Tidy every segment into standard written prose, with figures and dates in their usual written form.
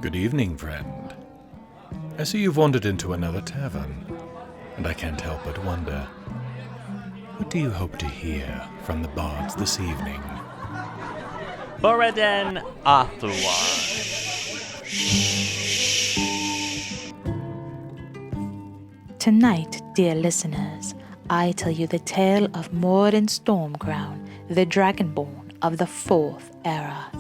Good evening, friend. I see you've wandered into another tavern, and I can't help but wonder, what do you hope to hear from the bards this evening? Moriden, Athluan. Tonight, dear listeners, I tell you the tale of Moriden Stormcrown, the Dragonborn of the Fourth Era.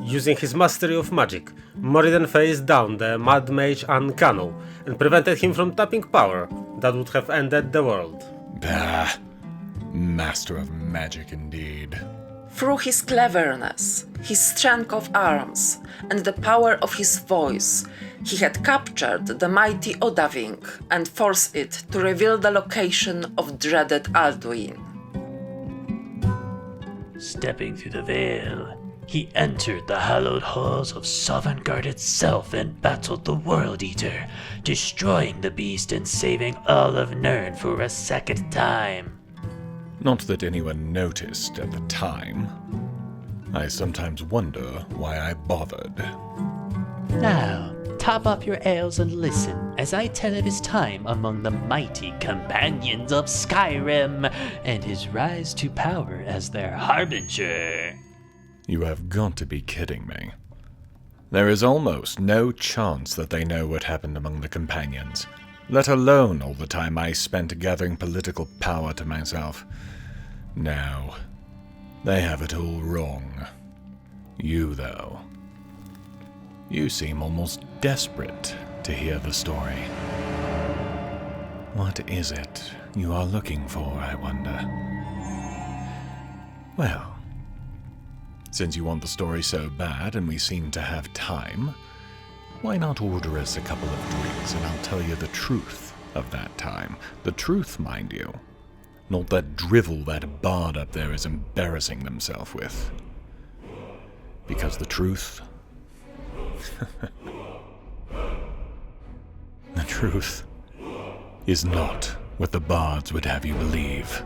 Using his mastery of magic, Moriden faced down the Mad Mage Ancano and prevented him from tapping power that would have ended the world. Bah, master of magic indeed. Through his cleverness, his strength of arms, and the power of his voice, he had captured the mighty Odahviing and forced it to reveal the location of dreaded Alduin. Stepping through the veil, he entered the hallowed halls of Sovngarde itself and battled the World Eater, destroying the beast and saving all of Nirn for a second time. Not that anyone noticed at the time. I sometimes wonder why I bothered. Now, top up your ales and listen as I tell of his time among the mighty Companions of Skyrim and his rise to power as their harbinger. You have got to be kidding me. There is almost no chance that they know what happened among the Companions, let alone all the time I spent gathering political power to myself. No, they have it all wrong. You, though, you seem almost desperate to hear the story. What is it you are looking for, I wonder? Well, since you want the story so bad and we seem to have time, why not order us a couple of drinks and I'll tell you the truth of that time. The truth, mind you. Not that drivel that bard up there is embarrassing themselves with. Because the truth... the truth is not what the bards would have you believe.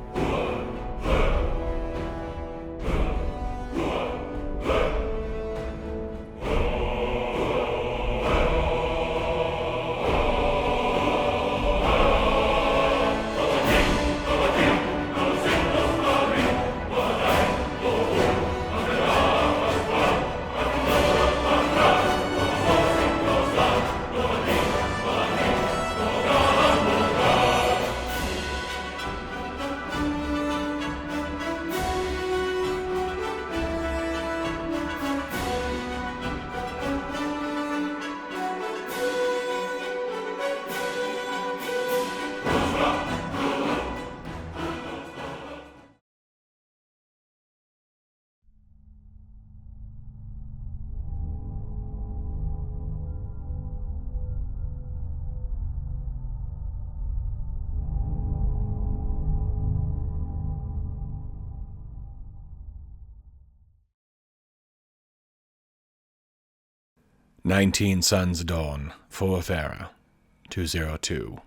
"19 Suns Dawn, 4th Era, 202.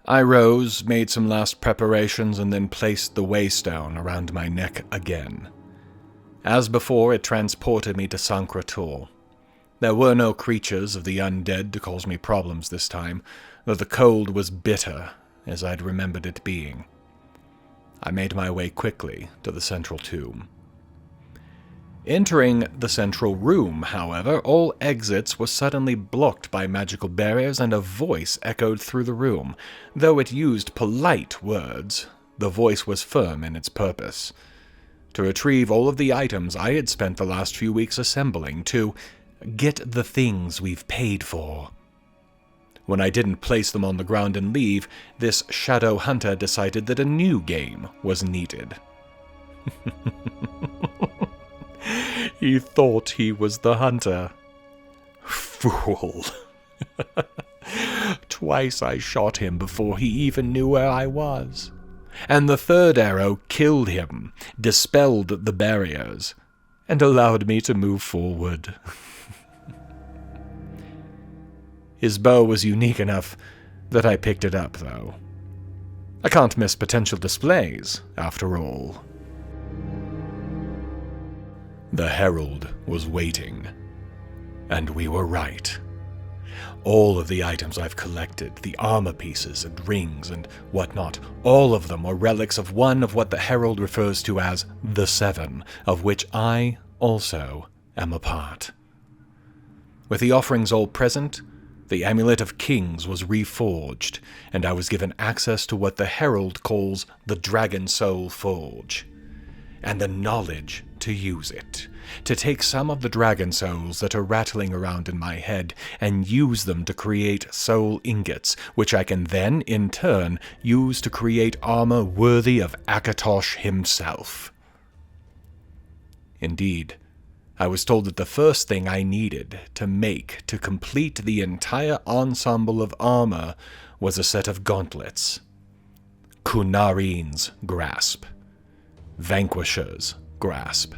I rose, made some last preparations, and then placed the waystone around my neck again. As before, it transported me to Sankratul. There were no creatures of the undead to cause me problems this time, though the cold was bitter, as I'd remembered it being. I made my way quickly to the central tomb. Entering the central room, however, all exits were suddenly blocked by magical barriers, and a voice echoed through the room. Though it used polite words, the voice was firm in its purpose. To retrieve all of the items I had spent the last few weeks assembling, to get the things we've paid for. When I didn't place them on the ground and leave, this shadow hunter decided that a new game was needed. He thought he was the hunter. Fool. Twice I shot him before he even knew where I was. And the third arrow killed him, dispelled the barriers, and allowed me to move forward. His bow was unique enough that I picked it up, though. I can't miss potential displays, after all. The Herald was waiting. And we were right. All of the items I've collected, the armor pieces and rings and whatnot, all of them are relics of one of what the Herald refers to as the Seven, of which I also am a part. With the offerings all present, the Amulet of Kings was reforged, and I was given access to what the Herald calls the Dragon Soul Forge, and the knowledge to use it, to take some of the dragon souls that are rattling around in my head and use them to create soul ingots, which I can then, in turn, use to create armor worthy of Akatosh himself. Indeed, I was told that the first thing I needed to complete the entire ensemble of armor was a set of gauntlets. Kunarine's Grasp. Vanquisher's Grasp.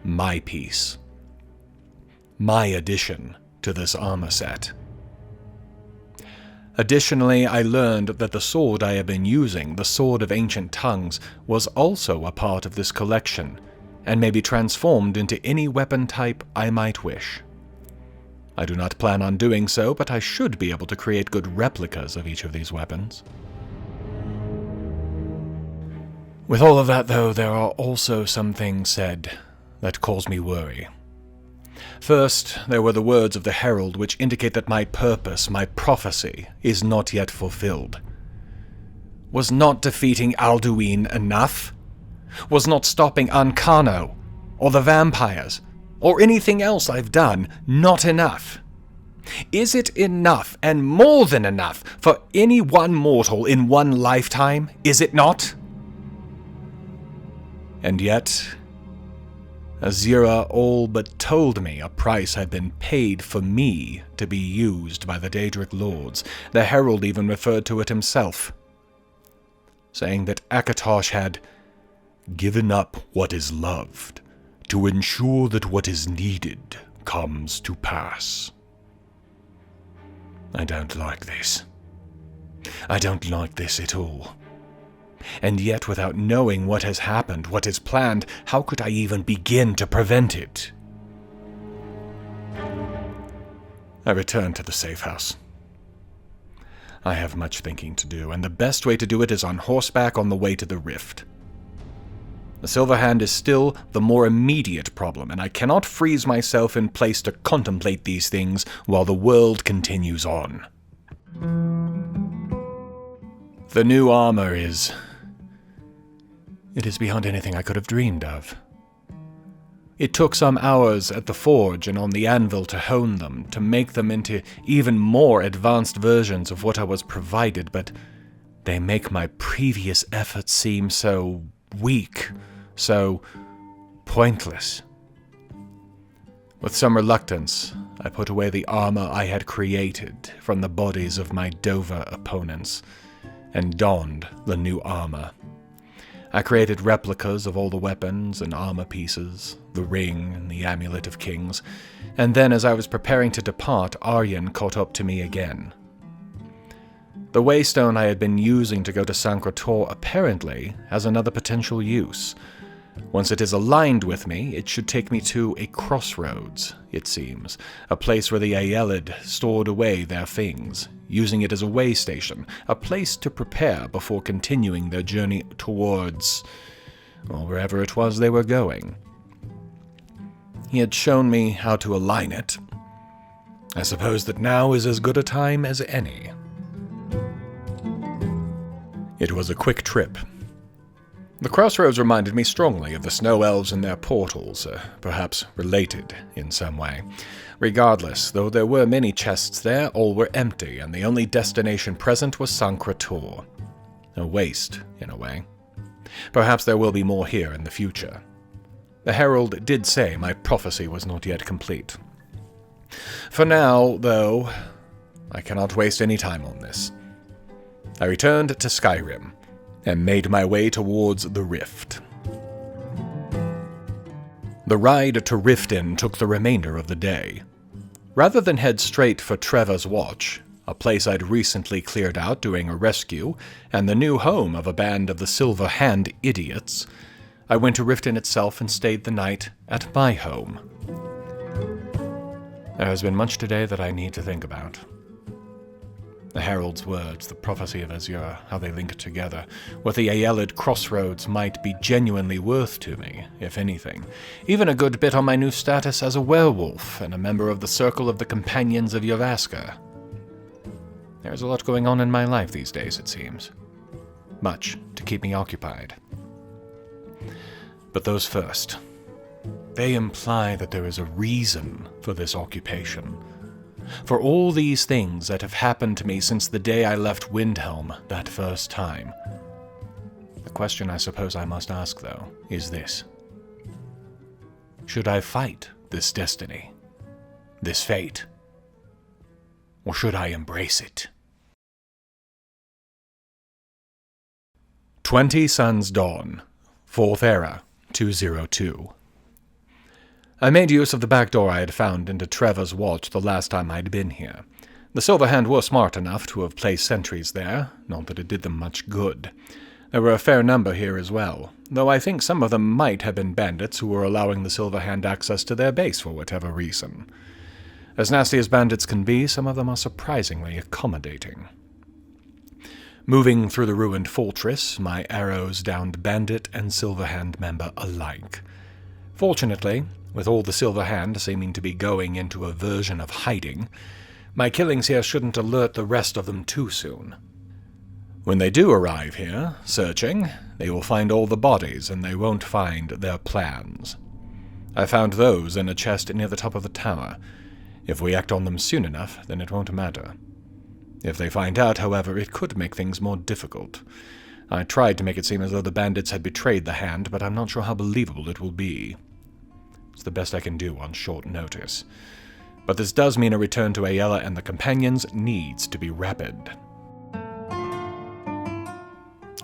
My piece. My addition to this armor set. Additionally, I learned that the sword I had been using, the Sword of Ancient Tongues, was also a part of this collection, and may be transformed into any weapon type I might wish. I do not plan on doing so, but I should be able to create good replicas of each of these weapons. With all of that, though, there are also some things said that cause me worry. First, there were the words of the Herald which indicate that my purpose, my prophecy, is not yet fulfilled. Was not defeating Alduin enough? Was not stopping Ancano, or the vampires, or anything else I've done not enough? Is it enough, and more than enough, for any one mortal in one lifetime, is it not? And yet, Azira all but told me a price had been paid for me to be used by the Daedric Lords. The Herald even referred to it himself, saying that Akatosh had given up what is loved to ensure that what is needed comes to pass. I don't like this. I don't like this at all. And yet, without knowing what has happened, what is planned, how could I even begin to prevent it? I return to the safe house. I have much thinking to do, and the best way to do it is on horseback on the way to the rift. The Silver Hand is still the more immediate problem, and I cannot freeze myself in place to contemplate these things while the world continues on. The new armor is... it is beyond anything I could have dreamed of. It took some hours at the forge and on the anvil to hone them, to make them into even more advanced versions of what I was provided, but they make my previous efforts seem so weak, so pointless. With some reluctance, I put away the armor I had created from the bodies of my Dova opponents, and donned the new armor. I created replicas of all the weapons and armor pieces, the ring and the Amulet of Kings, and then as I was preparing to depart, Aryan caught up to me again. The waystone I had been using to go to Sankrator apparently has another potential use. Once it is aligned with me, it should take me to a crossroads, it seems, a place where the Aelid stored away their things, using it as a way station, a place to prepare before continuing their journey towards, or wherever it was they were going. He had shown me how to align it. I suppose that now is as good a time as any. It was a quick trip. The crossroads reminded me strongly of the snow elves and their portals, perhaps related in some way. Regardless, though there were many chests there, all were empty, and the only destination present was Sankrator. A waste, in a way. Perhaps there will be more here in the future. The Herald did say my prophecy was not yet complete. For now, though, I cannot waste any time on this. I returned to Skyrim, and made my way towards the Rift. The ride to Riften took the remainder of the day. Rather than head straight for Trevor's Watch, a place I'd recently cleared out during a rescue, and the new home of a band of the Silver Hand idiots, I went to Riften itself and stayed the night at my home. There has been much today that I need to think about. The Herald's words, the prophecy of Azure, how they link together, what the Aelid crossroads might be genuinely worth to me, if anything. Even a good bit on my new status as a werewolf and a member of the circle of the Companions of Jorvaskr. There's a lot going on in my life these days, it seems. Much to keep me occupied. But those first. They imply that there is a reason for this occupation. For all these things that have happened to me since the day I left Windhelm that first time. The question I suppose I must ask, though, is this. Should I fight this destiny? This fate? Or should I embrace it? 20 Suns Dawn, 4th Era, 202. I made use of the back door I had found into Trevor's watch the last time I'd been here. The Silverhand were smart enough to have placed sentries there, not that it did them much good. There were a fair number here as well, though I think some of them might have been bandits who were allowing the Silverhand access to their base for whatever reason. As nasty as bandits can be, some of them are surprisingly accommodating. Moving through the ruined fortress, my arrows downed bandit and Silverhand member alike. Fortunately, with all the Silverhand seeming to be going into a version of hiding, my killings here shouldn't alert the rest of them too soon. When they do arrive here, searching, they will find all the bodies and they won't find their plans. I found those in a chest near the top of the tower. If we act on them soon enough, then it won't matter. If they find out, however, it could make things more difficult. I tried to make it seem as though the bandits had betrayed the hand, but I'm not sure how believable it will be. It's the best I can do on short notice. But this does mean a return to Aella and the Companions needs to be rapid.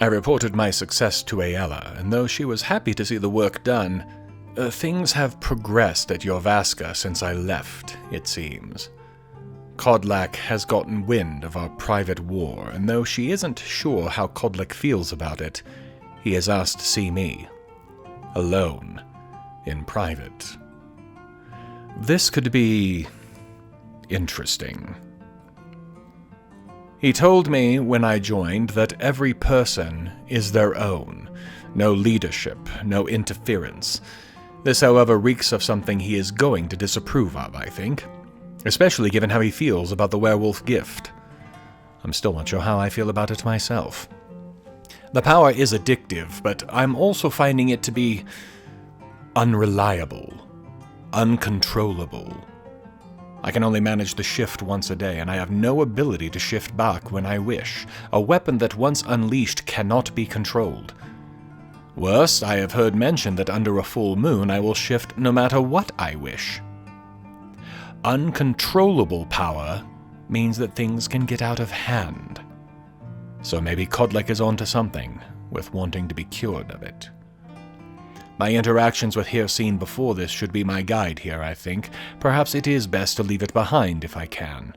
I reported my success to Aella, and though she was happy to see the work done, things have progressed at Jorvaskr since I left, it seems. Kodlak has gotten wind of our private war, and though she isn't sure how Kodlak feels about it, he has asked to see me. Alone. In private. This could be interesting. He told me when I joined that every person is their own. No leadership, no interference. This, however, reeks of something he is going to disapprove of, I think. Especially given how he feels about the werewolf gift. I'm still not sure how I feel about it myself. The power is addictive, but I'm also finding it to be unreliable, uncontrollable. I can only manage the shift once a day, and I have no ability to shift back when I wish. A weapon that once unleashed cannot be controlled. Worse, I have heard mentioned that under a full moon I will shift no matter what I wish. Uncontrollable power means that things can get out of hand. So maybe Kodlak is onto something, with wanting to be cured of it. My interactions with Hircine before this should be my guide here, I think. Perhaps it is best to leave it behind if I can.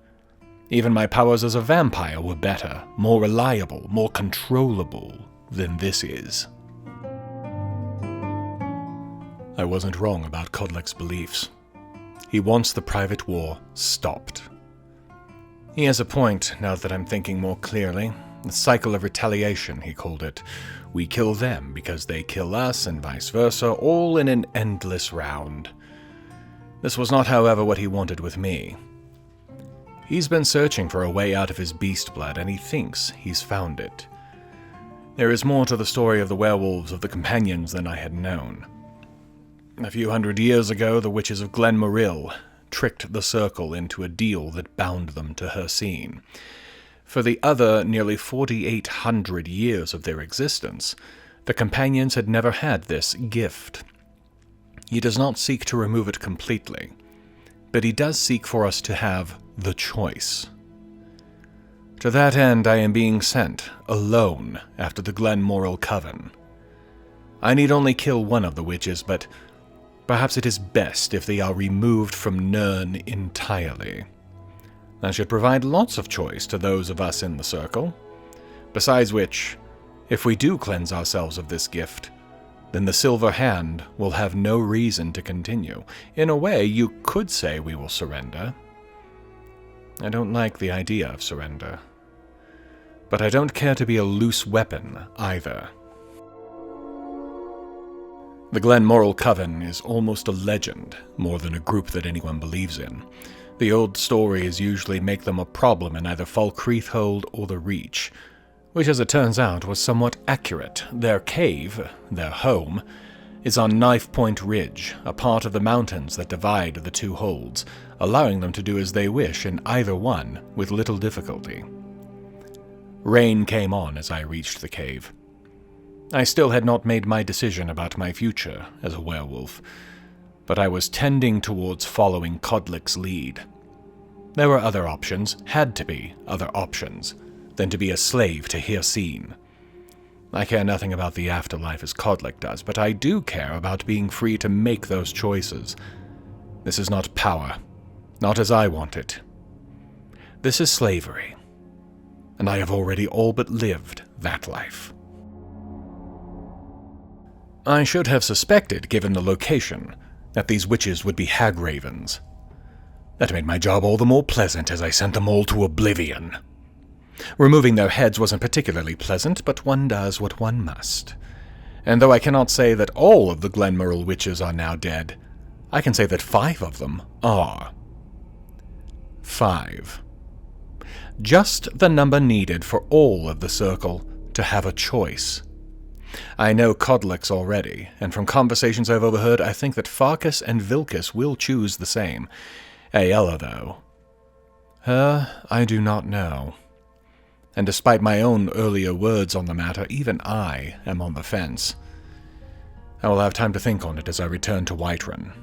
Even my powers as a vampire were better, more reliable, more controllable than this is. I wasn't wrong about Kodlak's beliefs. He wants the private war stopped. He has a point, now that I'm thinking more clearly. The cycle of retaliation, he called it. We kill them because they kill us, and vice versa, all in an endless round. This was not, however, what he wanted with me. He's been searching for a way out of his beast blood, and he thinks he's found it. There is more to the story of the werewolves of the Companions than I had known. A few hundred years ago, the witches of Glen Moril tricked the Circle into a deal that bound them to Hircine. For the other nearly 4,800 years of their existence, the Companions had never had this gift. He does not seek to remove it completely, but he does seek for us to have the choice. To that end, I am being sent, alone, after the Glen Moril Coven. I need only kill one of the witches, but perhaps it is best if they are removed from Nirn entirely. That should provide lots of choice to those of us in the Circle. Besides which, if we do cleanse ourselves of this gift, then the Silver Hand will have no reason to continue. In a way, you could say we will surrender. I don't like the idea of surrender. But I don't care to be a loose weapon, either. The Glenmoral Coven is almost a legend, more than a group that anyone believes in. The old stories usually make them a problem in either Falkreathhold or the Reach, which as it turns out was somewhat accurate. Their cave, their home, is on Knife Point Ridge, a part of the mountains that divide the two holds, allowing them to do as they wish in either one with little difficulty. Rain came on as I reached the cave. I still had not made my decision about my future as a werewolf, but I was tending towards following Kodlak's lead. There were other options, had to be other options, than to be a slave to Hircine. I care nothing about the afterlife as Kodlak does, but I do care about being free to make those choices. This is not power, not as I want it. This is slavery, and I have already all but lived that life. I should have suspected, given the location, that these witches would be hag ravens. That made my job all the more pleasant as I sent them all to oblivion. Removing their heads wasn't particularly pleasant, but one does what one must. And though I cannot say that all of the Glenmoral witches are now dead, I can say that 5 of them are. 5. Just the number needed for all of the Circle to have a choice. I know Kodlak's already, and from conversations I've overheard, I think that Farkas and Vilkas will choose the same. Aella, though. Her, I do not know. And despite my own earlier words on the matter, even I am on the fence. I will have time to think on it as I return to Whiterun.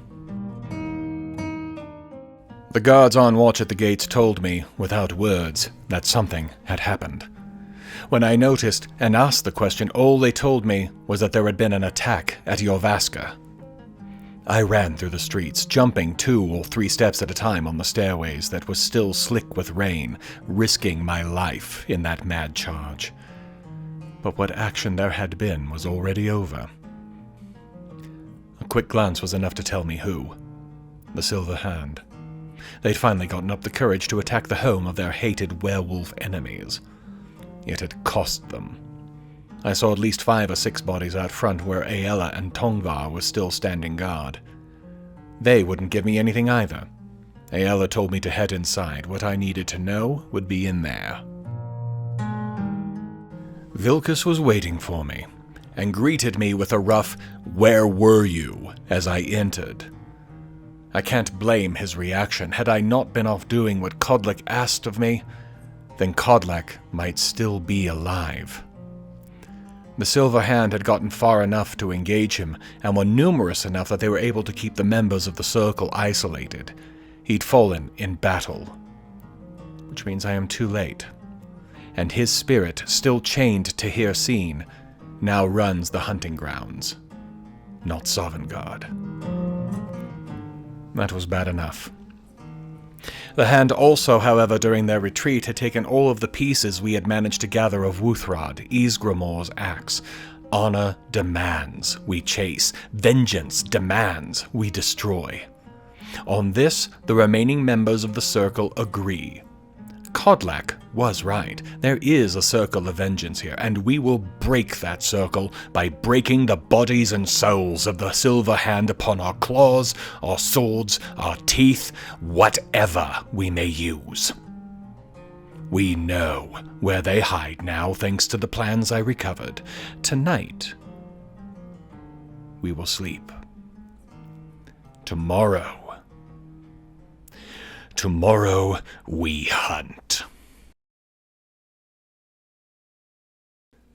The guards on watch at the gates told me, without words, that something had happened. When I noticed and asked the question, all they told me was that there had been an attack at Jorvaskr. I ran through the streets, jumping 2 or 3 steps at a time on the stairways that was still slick with rain, risking my life in that mad charge. But what action there had been was already over. A quick glance was enough to tell me who. The Silver Hand. They'd finally gotten up the courage to attack the home of their hated werewolf enemies. It had cost them. I saw at least 5 or 6 bodies out front where Aella and Tongvar were still standing guard. They wouldn't give me anything either. Aella told me to head inside. What I needed to know would be in there. Vilkas was waiting for me, and greeted me with a rough, "Where were you?" as I entered. I can't blame his reaction. Had I not been off doing what Kodlak asked of me, then Kodlak might still be alive. The Silver Hand had gotten far enough to engage him, and were numerous enough that they were able to keep the members of the Circle isolated. He'd fallen in battle. Which means I am too late. And his spirit, still chained to Hircine, now runs the hunting grounds, not Sovngarde. That was bad enough. The Hand also, however, during their retreat, had taken all of the pieces we had managed to gather of Wuthrod, Ysgramor's axe. Honor demands we chase. Vengeance demands we destroy. On this, the remaining members of the Circle agree. Kodlak was right. There is a circle of vengeance here, and we will break that circle by breaking the bodies and souls of the Silver Hand upon our claws, our swords, our teeth, whatever we may use. We know where they hide now, thanks to the plans I recovered. Tonight, we will sleep. Tomorrow, we hunt.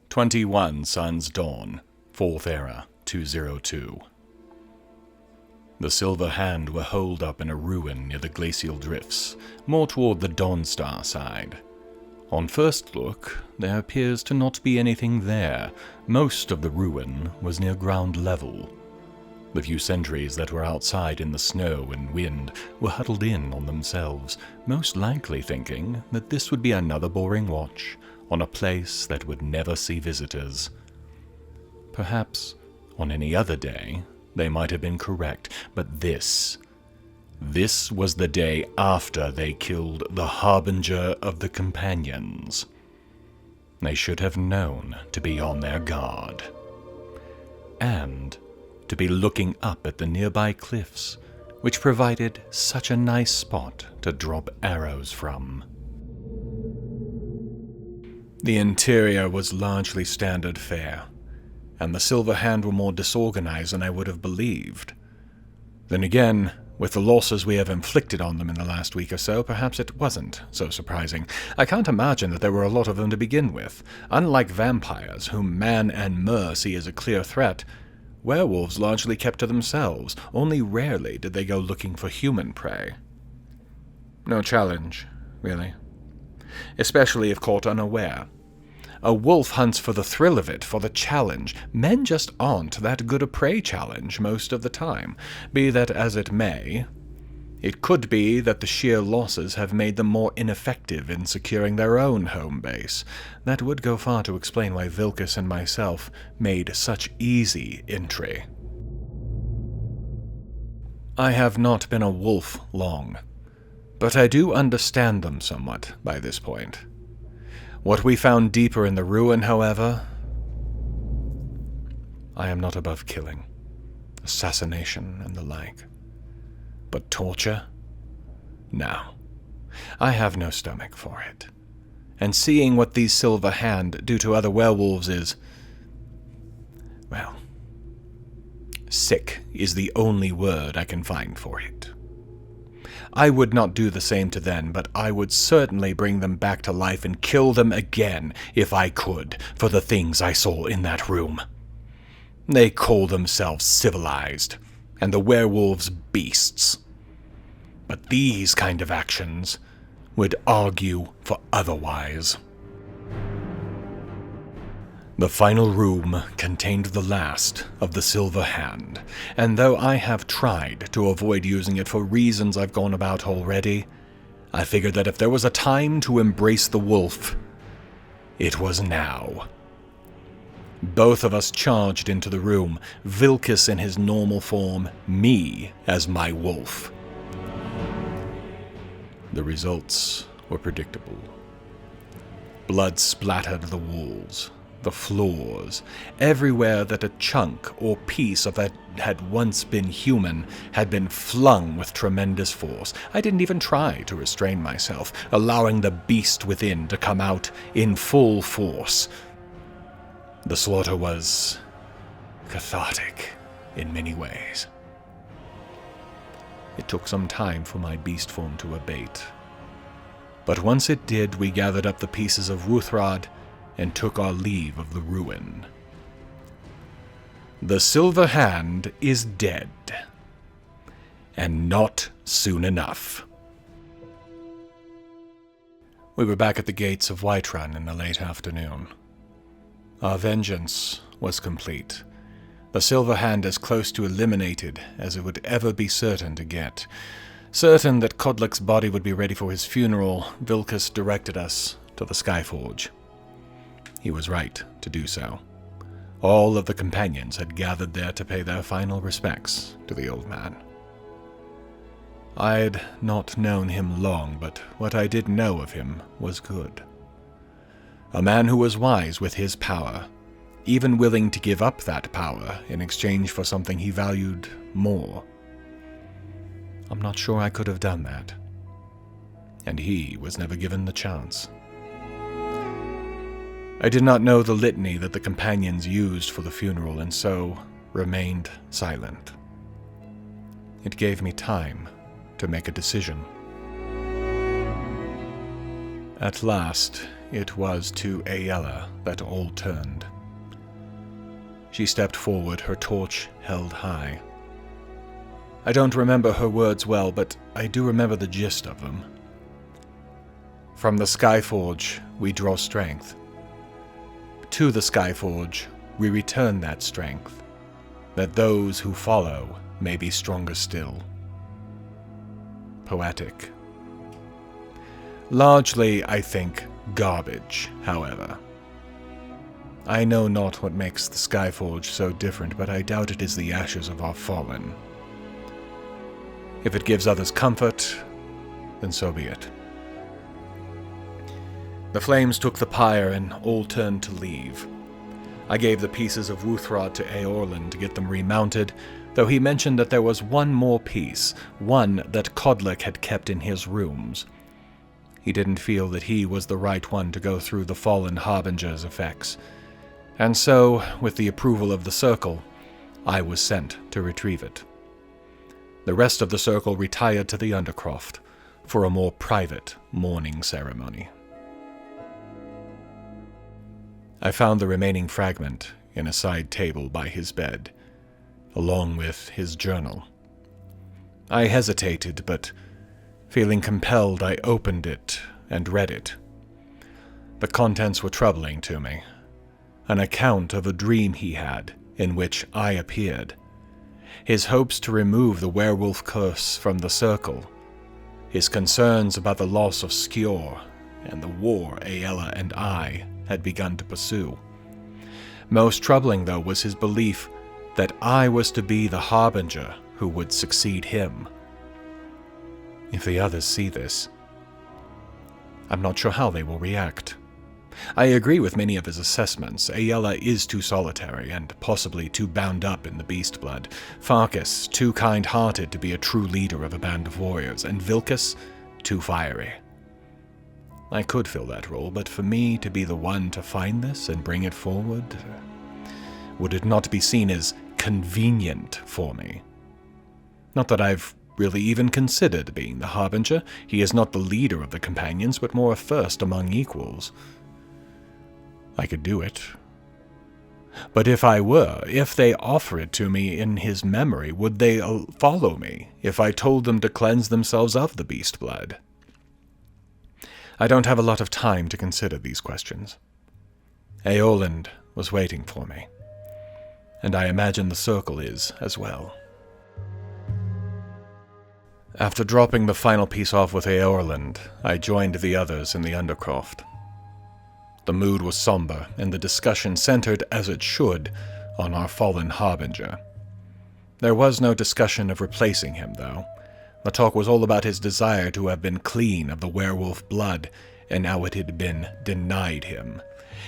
21 Suns Dawn, 4th Era, 202. The Silver Hand were holed up in a ruin near the glacial drifts, more toward the Dawnstar side. On first look, there appears to not be anything there. Most of the ruin was near ground level. The few sentries that were outside in the snow and wind were huddled in on themselves, most likely thinking that this would be another boring watch on a place that would never see visitors. Perhaps On any other day, they might have been correct, but this was the day after they killed the Harbinger of the Companions. They should have known to be on their guard, and to be looking up at the nearby cliffs, which provided such a nice spot to drop arrows from. The interior was largely standard fare, and the Silver Hand were more disorganized than I would have believed. Then again, with the losses we have inflicted on them in the last week or so, perhaps it wasn't so surprising. I can't imagine that there were a lot of them to begin with. Unlike vampires, whom man and mer see as a clear threat, werewolves largely kept to themselves. Only rarely did they go looking for human prey. No challenge, really. Especially if caught unaware. A wolf hunts for the thrill of it, for the challenge. Men just aren't that good a prey challenge most of the time. Be that as it may, it could be that the sheer losses have made them more ineffective in securing their own home base. That would go far to explain why Vilkas and myself made such easy entry. I have not been a wolf long, but I do understand them somewhat by this point. What we found deeper in the ruin, however, I am not above killing, assassination, and the like. But torture? No. I have no stomach for it. And seeing what these Silver Hand do to other werewolves is, well, sick is the only word I can find for it. I would not do the same to them, but I would certainly bring them back to life and kill them again, if I could, for the things I saw in that room. They call themselves civilized, and the werewolves beasts. But these kind of actions would argue for otherwise. The final room contained the last of the Silver Hand, and though I have tried to avoid using it for reasons I've gone about already, I figured that if there was a time to embrace the wolf, it was now. Both of us charged into the room, Vilkas in his normal form, me as my wolf. The results were predictable. Blood splattered the walls, the floors, everywhere that a chunk or piece of that had once been human had been flung with tremendous force. I didn't even try to restrain myself, allowing the beast within to come out in full force. The slaughter was cathartic in many ways. It took some time for my beast form to abate. But once it did, we gathered up the pieces of Wuthrad and took our leave of the ruin. The Silver Hand is dead. And not soon enough. We were back at the gates of Whiterun in the late afternoon. Our vengeance was complete. The Silver Hand as close to eliminated as it would ever be certain to get. Certain that Kodlak's body would be ready for his funeral, Vilkas directed us to the Skyforge. He was right to do so. All of the companions had gathered there to pay their final respects to the old man. I'd not known him long, but what I did know of him was good. A man who was wise with his power, even willing to give up that power in exchange for something he valued more. I'm not sure I could have done that. And he was never given the chance. I did not know the litany that the companions used for the funeral, and so remained silent. It gave me time to make a decision. At last, it was to Aella that all turned. She stepped forward, her torch held high. I don't remember her words well, but I do remember the gist of them. From the Skyforge, we draw strength. To the Skyforge, we return that strength, that those who follow may be stronger still. Poetic. Largely, I think, garbage, however. I know not what makes the Skyforge so different, but I doubt it is the ashes of our fallen. If it gives others comfort, then so be it. The flames took the pyre, and all turned to leave. I gave the pieces of Wuthrod to Eorlund to get them remounted, though he mentioned that there was one more piece, one that Kodlak had kept in his rooms. He didn't feel that he was the right one to go through the fallen Harbinger's effects, and so, with the approval of the Circle, I was sent to retrieve it. The rest of the Circle retired to the Undercroft for a more private mourning ceremony. I found the remaining fragment in a side table by his bed, along with his journal. I hesitated, but feeling compelled, I opened it and read it. The contents were troubling to me. An account of a dream he had, in which I appeared. His hopes to remove the werewolf curse from the Circle. His concerns about the loss of Skjor, and the war Aella and I had begun to pursue. Most troubling, though, was his belief that I was to be the Harbinger who would succeed him. If the others see this, I'm not sure how they will react. I agree with many of his assessments. Aella is too solitary, and possibly too bound up in the beast blood. Farkas, too kind-hearted to be a true leader of a band of warriors, and Vilkas, too fiery. I could fill that role, but for me to be the one to find this and bring it forward, would it not be seen as convenient for me? Not that I've really even considered being the Harbinger. He is not the leader of the Companions, but more a first among equals. I could do it. But if I were, if they offer it to me in his memory, would they follow me if I told them to cleanse themselves of the beast blood? I don't have a lot of time to consider these questions. Eorlund was waiting for me, and I imagine the Circle is as well. After dropping the final piece off with Eorlund, I joined the others in the Undercroft. The mood was somber, and the discussion centered, as it should, on our fallen Harbinger. There was no discussion of replacing him, though. The talk was all about his desire to have been clean of the werewolf blood, and how it had been denied him.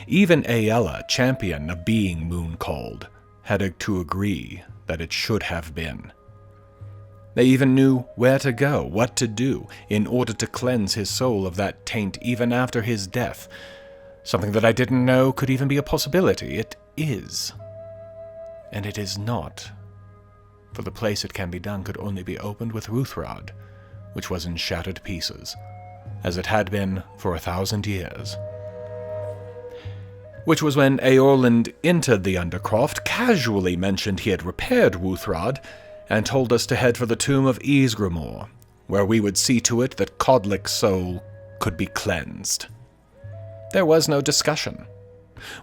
Even Aella, champion of being moon-called, had to agree that it should have been. They even knew where to go, what to do, in order to cleanse his soul of that taint even after his death. Something that I didn't know could even be a possibility. It is. And it is not. For the place it can be done could only be opened with Wuthrod, which was in shattered pieces, as it had been for 1,000 years. Which was when Eorlund entered the Undercroft, casually mentioned he had repaired Wuthrod, and told us to head for the tomb of Ysgramor, where we would see to it that Kodlak's soul could be cleansed. There was no discussion.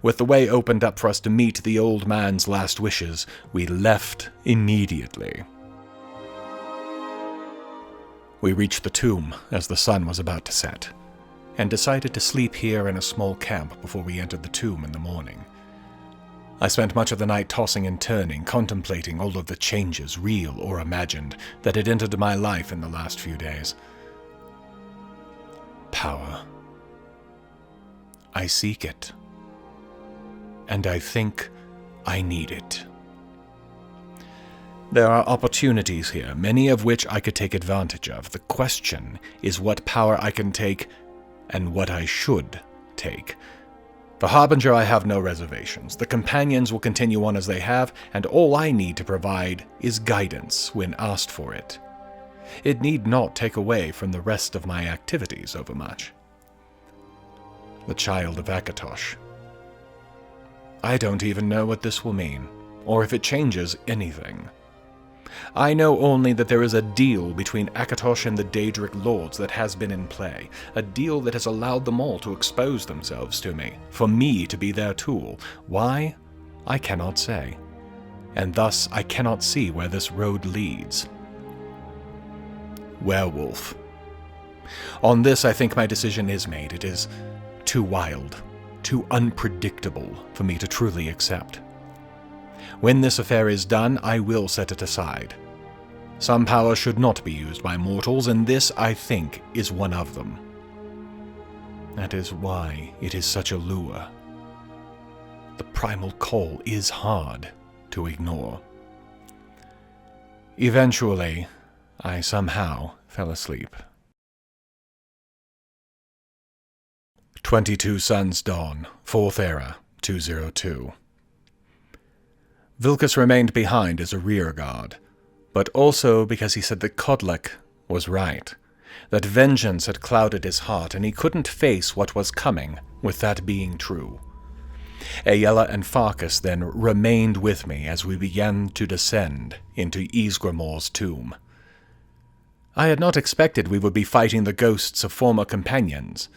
With the way opened up for us to meet the old man's last wishes, we left immediately. We reached the tomb as the sun was about to set, and decided to sleep here in a small camp before we entered the tomb in the morning. I spent much of the night tossing and turning, contemplating all of the changes, real or imagined, that had entered my life in the last few days. Power. I seek it. And I think I need it. There are opportunities here, many of which I could take advantage of. The question is what power I can take and what I should take. For Harbinger, I have no reservations. The Companions will continue on as they have, and all I need to provide is guidance when asked for it. It need not take away from the rest of my activities overmuch. The child of Akatosh. I don't even know what this will mean, or if it changes anything. I know only that there is a deal between Akatosh and the Daedric Lords that has been in play, a deal that has allowed them all to expose themselves to me, for me to be their tool. Why? I cannot say, and thus I cannot see where this road leads. Werewolf. On this I think my decision is made. It is too wild, too unpredictable for me to truly accept. When this affair is done, I will set it aside. Some power should not be used by mortals, and this, I think, is one of them. That is why it is such a lure. The primal call is hard to ignore. Eventually, I somehow fell asleep. 22 Suns Dawn, 4th Era, 202. Vilkas remained behind as a rear guard, but also because he said that Kodlak was right, that vengeance had clouded his heart and he couldn't face what was coming with that being true. Aella and Farkas then remained with me as we began to descend into Ysgramor's tomb. I had not expected we would be fighting the ghosts of former companions,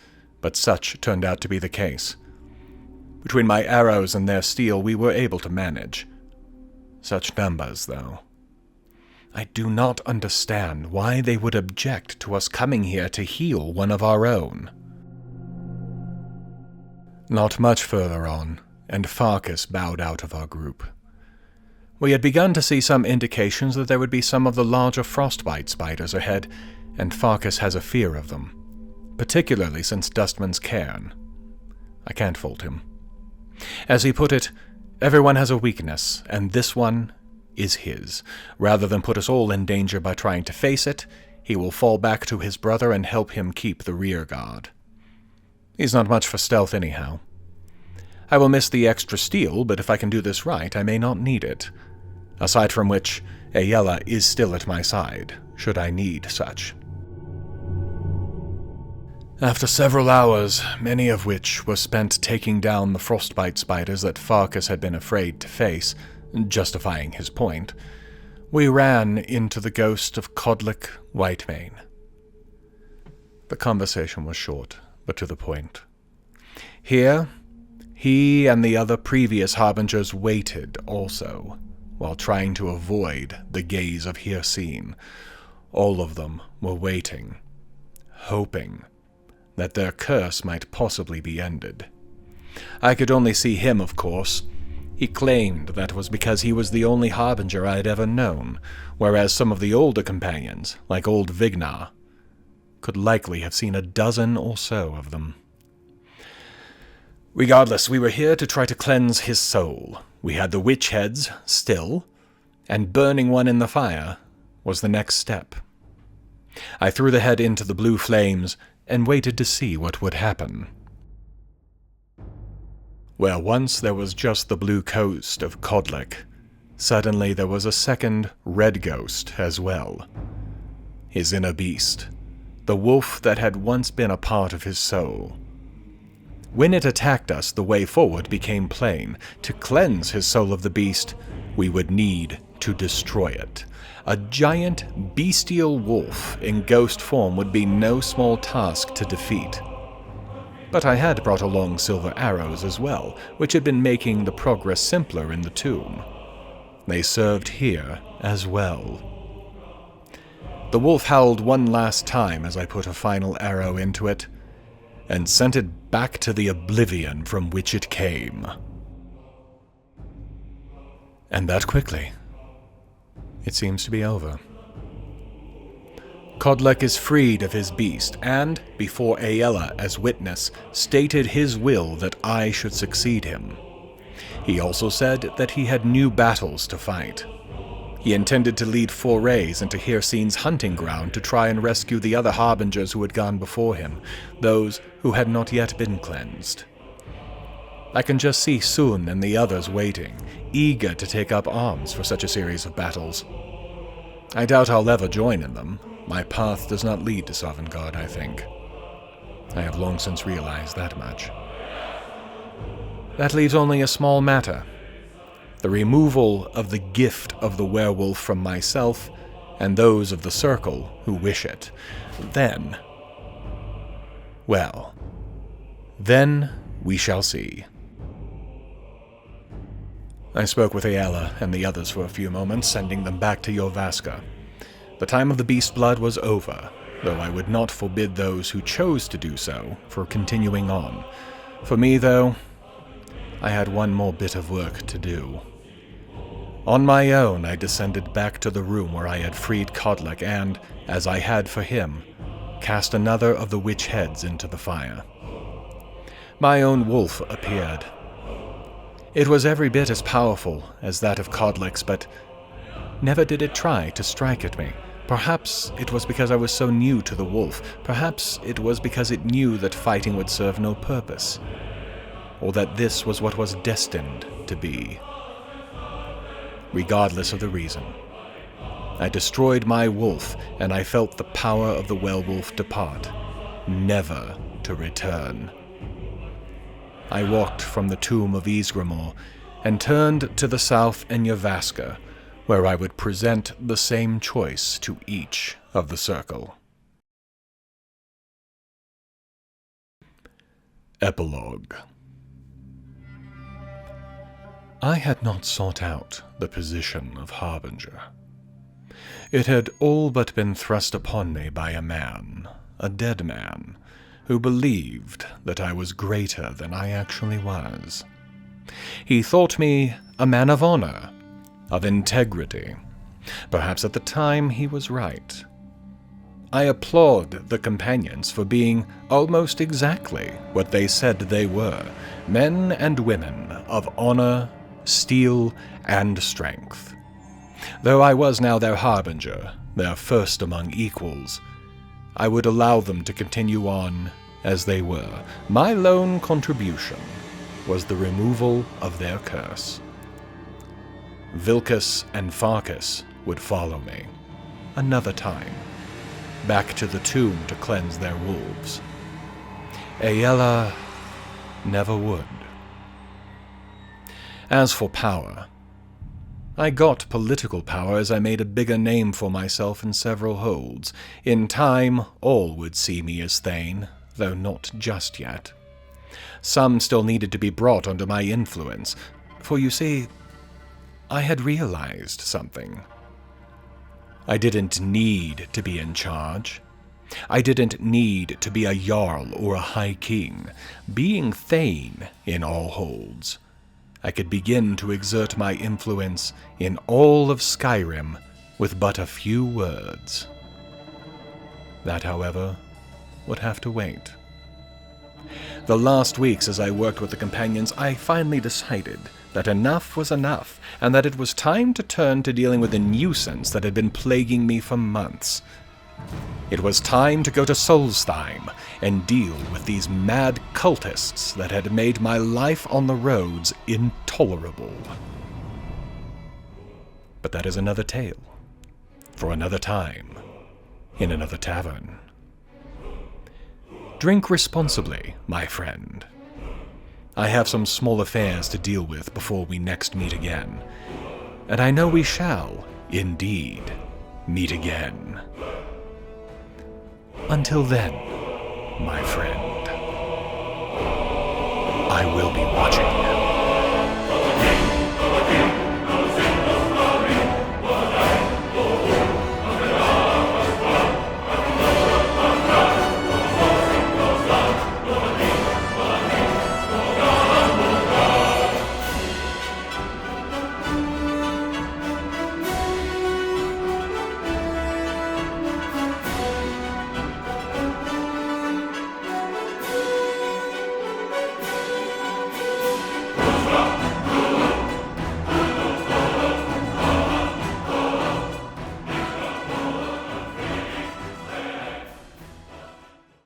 but such turned out to be the case. Between my arrows and their steel, we were able to manage. Such numbers, though. I do not understand why they would object to us coming here to heal one of our own. Not much further on, and Farkas bowed out of our group. We had begun to see some indications that there would be some of the larger frostbite spiders ahead, and Farkas has a fear of them, particularly since Dustman's cairn. I can't fault him. As he put it, everyone has a weakness, and this one is his. Rather than put us all in danger by trying to face it, he will fall back to his brother and help him keep the rear guard. He's not much for stealth anyhow. I will miss the extra steel, but if I can do this right, I may not need it. Aside from which, Aella is still at my side, should I need such. After several hours, many of which were spent taking down the frostbite spiders that Farkas had been afraid to face, justifying his point, we ran into the ghost of Kodlak Whitemane. The conversation was short, but to the point. Here, he and the other previous harbingers waited also, while trying to avoid the gaze of Hircine. All of them were waiting, hoping that their curse might possibly be ended. I could only see him, of course. He claimed that was because he was the only harbinger I had ever known, whereas some of the older companions, like old Vignar, could likely have seen a dozen or so of them. Regardless, we were here to try to cleanse his soul. We had the witch heads still, and burning one in the fire was the next step. I threw the head into the blue flames and waited to see what would happen. Where once there was just the blue ghost of Kodlak, suddenly there was a second red ghost as well. His inner beast, the wolf that had once been a part of his soul. When it attacked us, the way forward became plain. To cleanse his soul of the beast, we would need to destroy it. A giant bestial wolf in ghost form would be no small task to defeat. But I had brought along silver arrows as well, which had been making the progress simpler in the tomb. They served here as well. The wolf howled one last time as I put a final arrow into it, and sent it back to the oblivion from which it came. And that quickly. It seems to be over. Kodlak is freed of his beast, and, before Aella as witness, stated his will that I should succeed him. He also said that he had new battles to fight. He intended to lead forays into Hircine's hunting ground to try and rescue the other harbingers who had gone before him, those who had not yet been cleansed. I can just see Sun and the others waiting, eager to take up arms for such a series of battles. I doubt I'll ever join in them. My path does not lead to Sovngarde, I think. I have long since realized that much. That leaves only a small matter. The removal of the gift of the werewolf from myself and those of the circle who wish it. Then we shall see. I spoke with Aella and the others for a few moments, sending them back to Jorvaskr. The time of the beast blood was over, though I would not forbid those who chose to do so from continuing on. For me, though, I had one more bit of work to do. On my own, I descended back to the room where I had freed Kodlak and, as I had for him, cast another of the witch heads into the fire. My own wolf appeared. It was every bit as powerful as that of Kodlak's, but never did it try to strike at me. Perhaps it was because I was so new to the wolf. Perhaps it was because it knew that fighting would serve no purpose, or that this was what was destined to be. Regardless of the reason, I destroyed my wolf, and I felt the power of the werewolf depart, never to return. I walked from the tomb of Ysgramor and turned to the south in Jorvaskr, where I would present the same choice to each of the circle. Epilogue. I had not sought out the position of Harbinger. It had all but been thrust upon me by a man, a dead man, who believed that I was greater than I actually was. He thought me a man of honor, of integrity. Perhaps at the time he was right. I applaud the Companions for being almost exactly what they said they were, men and women of honor, steel, and strength. Though I was now their harbinger, their first among equals, I would allow them to continue on as they were. My lone contribution was the removal of their curse. Vilkas and Farkas would follow me, another time, back to the tomb to cleanse their wolves. Aella never would. As for power, I got political power as I made a bigger name for myself in several holds. In time, all would see me as Thane, though not just yet. Some still needed to be brought under my influence, for you see, I had realized something. I didn't need to be in charge. I didn't need to be a Jarl or a High King. Being Thane in all holds, I could begin to exert my influence in all of Skyrim with but a few words. That, however, would have to wait. The last weeks as I worked with the Companions, I finally decided that enough was enough, and that it was time to turn to dealing with the nuisance that had been plaguing me for months. It was time to go to Solstheim and deal with these mad cultists that had made my life on the roads intolerable. But that is another tale, for another time, in another tavern. Drink responsibly, my friend. I have some small affairs to deal with before we next meet again, and I know we shall, indeed, meet again. Until then, my friend, I will be watching.